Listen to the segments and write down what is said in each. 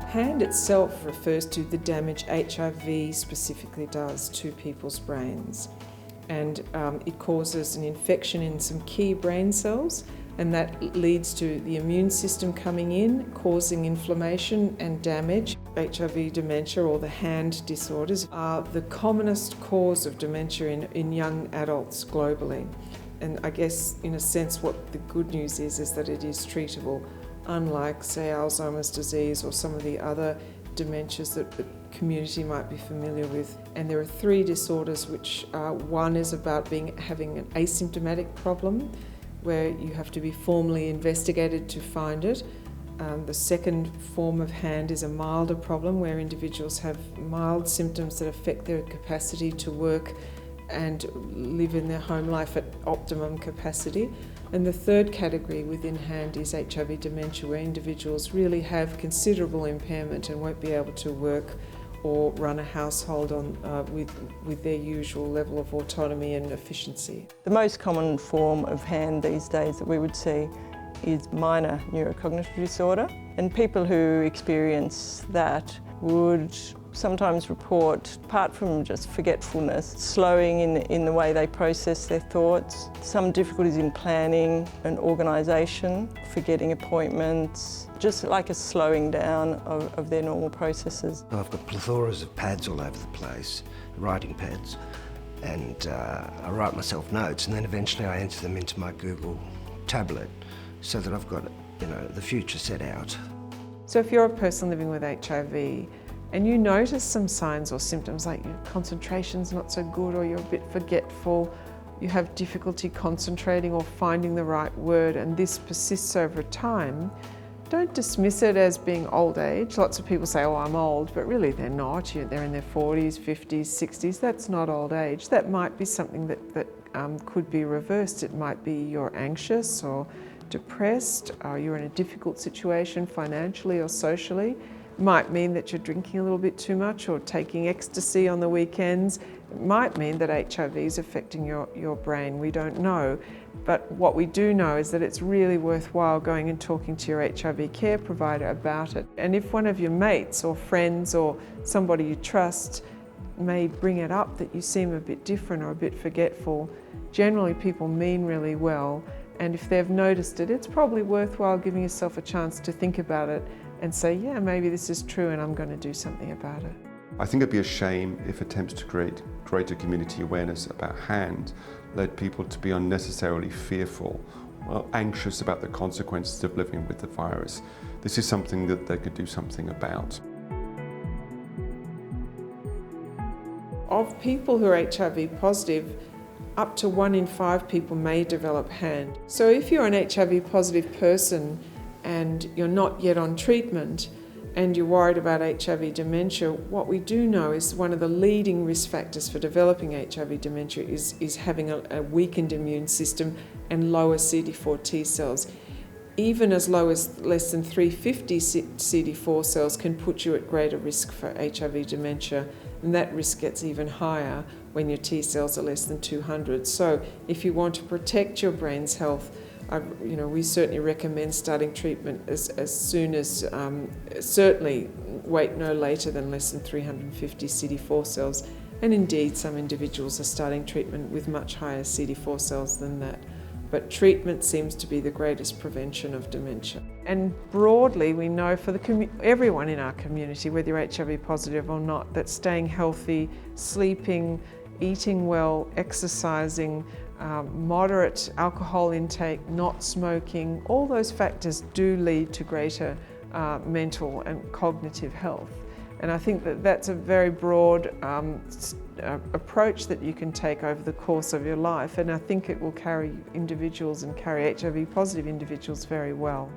Hand itself refers to the damage HIV specifically does to people's brains. And it causes an infection in some key brain cells, and that leads to the immune system coming in, causing inflammation and damage. HIV dementia, or the hand disorders, are the commonest cause of dementia in young adults globally. And I guess, in a sense, what the good news is that it is treatable, unlike, say, Alzheimer's disease or some of the other dementias that the community might be familiar with. And there are 3 disorders, which one is about having an asymptomatic problem, where you have to be formally investigated to find it. The second form of hand is a milder problem, where individuals have mild symptoms that affect their capacity to work and live in their home life at optimum capacity. And the third category within hand is HIV dementia, where individuals really have considerable impairment and won't be able to work or run a household with their usual level of autonomy and efficiency. The most common form of hand these days that we would see is minor neurocognitive disorder, and people who experience that would sometimes report, apart from just forgetfulness, slowing in the way they process their thoughts, some difficulties in planning and organisation, forgetting appointments, just like a slowing down of their normal processes. I've got plethoras of pads all over the place, writing pads, and I write myself notes, and then eventually I enter them into my Google tablet so that I've got, the future set out. So if you're a person living with HIV and you notice some signs or symptoms like your concentration's not so good, or you're a bit forgetful, you have difficulty concentrating or finding the right word, and this persists over time, don't dismiss it as being old age. Lots of people say, oh, I'm old, but really they're not. They're in their 40s, 50s, 60s. That's not old age. That might be something that could be reversed. It might be you're anxious or depressed, or you're in a difficult situation financially or socially. It might mean that you're drinking a little bit too much or taking ecstasy on the weekends. It might mean that HIV is affecting your brain. We don't know. But what we do know is that it's really worthwhile going and talking to your HIV care provider about it. And if one of your mates or friends or somebody you trust may bring it up that you seem a bit different or a bit forgetful, generally people mean really well. And if they've noticed it, it's probably worthwhile giving yourself a chance to think about it and say, yeah, maybe this is true and I'm going to do something about it. I think it'd be a shame if attempts to create greater community awareness about hand led people to be unnecessarily fearful or anxious about the consequences of living with the virus. This is something that they could do something about. Of people who are HIV positive, up to 1 in 5 people may develop hand. So if you're an HIV positive person and you're not yet on treatment and you're worried about HIV dementia, what we do know is one of the leading risk factors for developing HIV dementia is having a weakened immune system and lower CD4 T cells. Even as low as less than 350 CD4 cells can put you at greater risk for HIV dementia, and that risk gets even higher when your T cells are less than 200. So if you want to protect your brain's health, we certainly recommend starting treatment as soon as, certainly wait no later than less than 350 CD4 cells. And indeed, some individuals are starting treatment with much higher CD4 cells than that. But treatment seems to be the greatest prevention of dementia. And broadly, we know for everyone in our community, whether you're HIV positive or not, that staying healthy, sleeping, eating well, exercising, moderate alcohol intake, not smoking, all those factors do lead to greater mental and cognitive health. And I think that that's a very broad approach that you can take over the course of your life, and I think it will carry individuals and carry HIV positive individuals very well.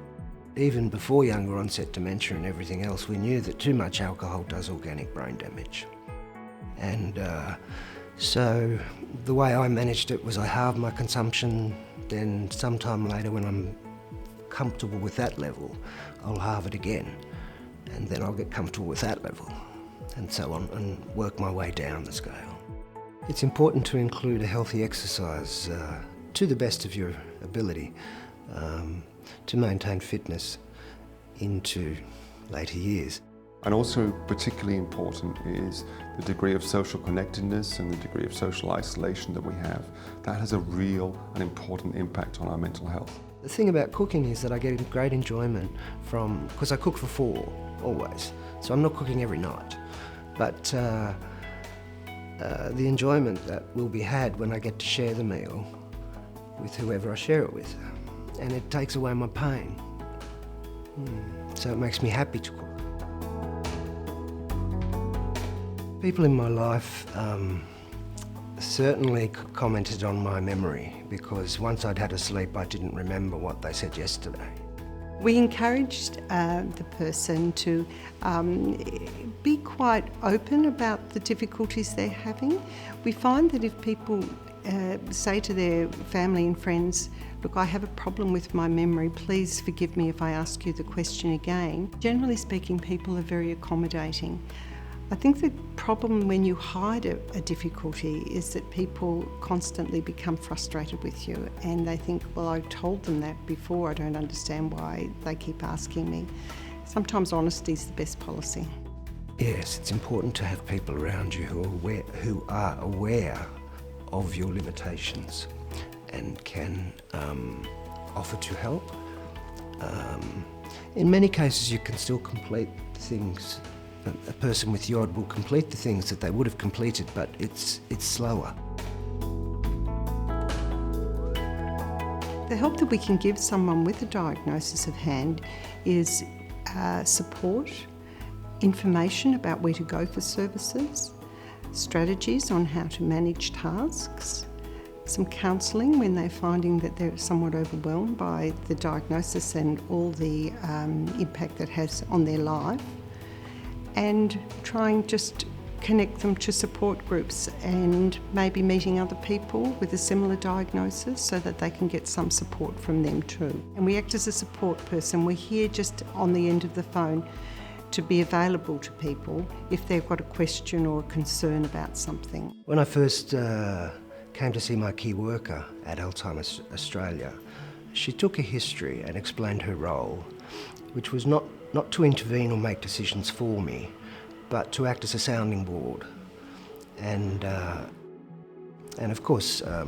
Even before younger onset dementia and everything else, we knew that too much alcohol does organic brain damage. And so the way I managed it was I halved my consumption, then sometime later when I'm comfortable with that level, I'll halve it again. And then I'll get comfortable with that level, and so on, and work my way down the scale. It's important to include a healthy exercise to the best of your ability to maintain fitness into later years. And also particularly important is the degree of social connectedness and the degree of social isolation that we have. That has a real and important impact on our mental health. The thing about cooking is that I get great enjoyment from, because I cook for 4 always, so I'm not cooking every night. But the enjoyment that will be had when I get to share the meal with whoever I share it with, and it takes away my pain. So it makes me happy to cook. People in my life certainly commented on my memory, because once I'd had a sleep I didn't remember what they said yesterday. We encouraged the person to be quite open about the difficulties they're having. We find that if people say to their family and friends, look, I have a problem with my memory, please forgive me if I ask you the question again. Generally speaking, people are very accommodating. I think the problem when you hide a difficulty is that people constantly become frustrated with you and they think, well, I told them that before, I don't understand why they keep asking me. Sometimes honesty is the best policy. Yes, it's important to have people around you who are aware of your limitations and can offer to help. In many cases you can still complete things. A person with YOD will complete the things that they would have completed, but it's slower. The help that we can give someone with a diagnosis of hand is support, information about where to go for services, strategies on how to manage tasks, some counselling when they're finding that they're somewhat overwhelmed by the diagnosis and all the impact that has on their life, and trying just connect them to support groups and maybe meeting other people with a similar diagnosis so that they can get some support from them too. And we act as a support person. We're here just on the end of the phone to be available to people if they've got a question or a concern about something. When I first came to see my key worker at Alzheimer Australia, she took a history and explained her role, which was not to intervene or make decisions for me, but to act as a sounding board. And of course, I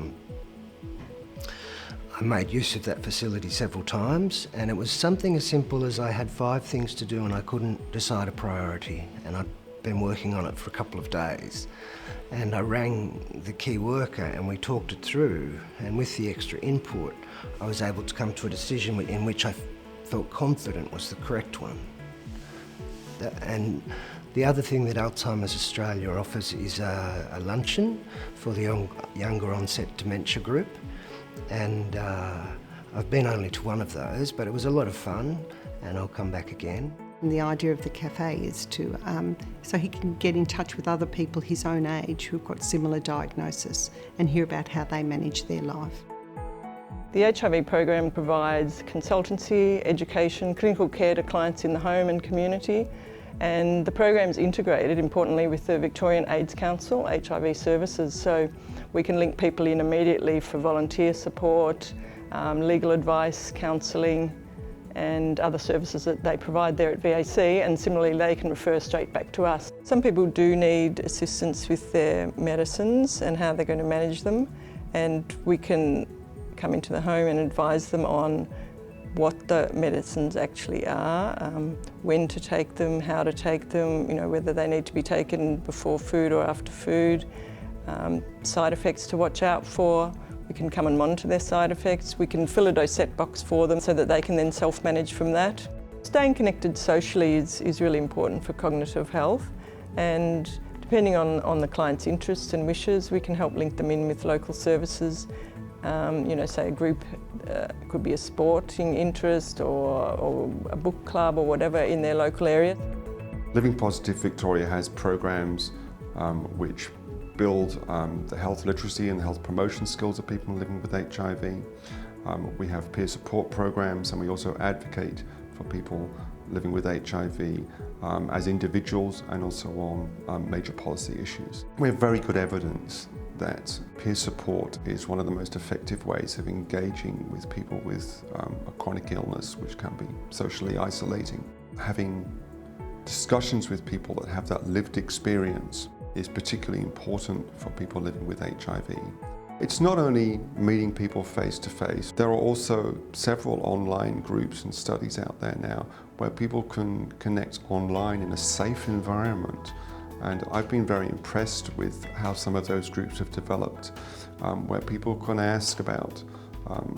made use of that facility several times, and it was something as simple as I had 5 things to do and I couldn't decide a priority, and I'd been working on it for a couple of days. And I rang the key worker and we talked it through, and with the extra input, I was able to come to a decision in which I felt confident was the correct one. And the other thing that Alzheimer's Australia offers is a luncheon for the younger onset dementia group, and I've been only to one of those, but it was a lot of fun and I'll come back again. And the idea of the cafe is to so he can get in touch with other people his own age who've got similar diagnosis and hear about how they manage their life. The HIV program provides consultancy, education, clinical care to clients in the home and community, and the program is integrated, importantly, with the Victorian AIDS Council HIV services, so we can link people in immediately for volunteer support, legal advice, counselling and other services that they provide there at VAC, and similarly they can refer straight back to us. Some people do need assistance with their medicines and how they're going to manage them, and we can come into the home and advise them on what the medicines actually are, when to take them, how to take them, whether they need to be taken before food or after food, side effects to watch out for. We can come and monitor their side effects. We can fill a dosette box for them so that they can then self-manage from that. Staying connected socially is really important for cognitive health, and depending on the client's interests and wishes, we can help link them in with local services. Say a group could be a sporting interest or a book club or whatever in their local area. Living Positive Victoria has programs which build the health literacy and the health promotion skills of people living with HIV. We have peer support programs, and we also advocate for people living with HIV as individuals and also on major policy issues. We have very good evidence that peer support is one of the most effective ways of engaging with people with a chronic illness, which can be socially isolating. Having discussions with people that have that lived experience is particularly important for people living with HIV. It's not only meeting people face to face, there are also several online groups and studies out there now where people can connect online in a safe environment. And I've been very impressed with how some of those groups have developed, where people can ask about,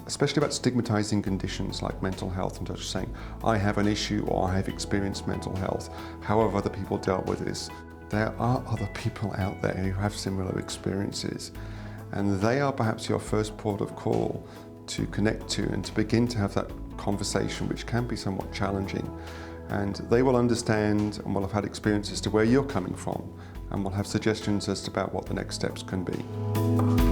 especially about stigmatizing conditions like mental health, and just saying, I have an issue or I have experienced mental health. How have other people dealt with this? There are other people out there who have similar experiences, and they are perhaps your first port of call to connect to and to begin to have that conversation, which can be somewhat challenging. And they will understand and will have had experiences to where you're coming from, and will have suggestions as to about what the next steps can be.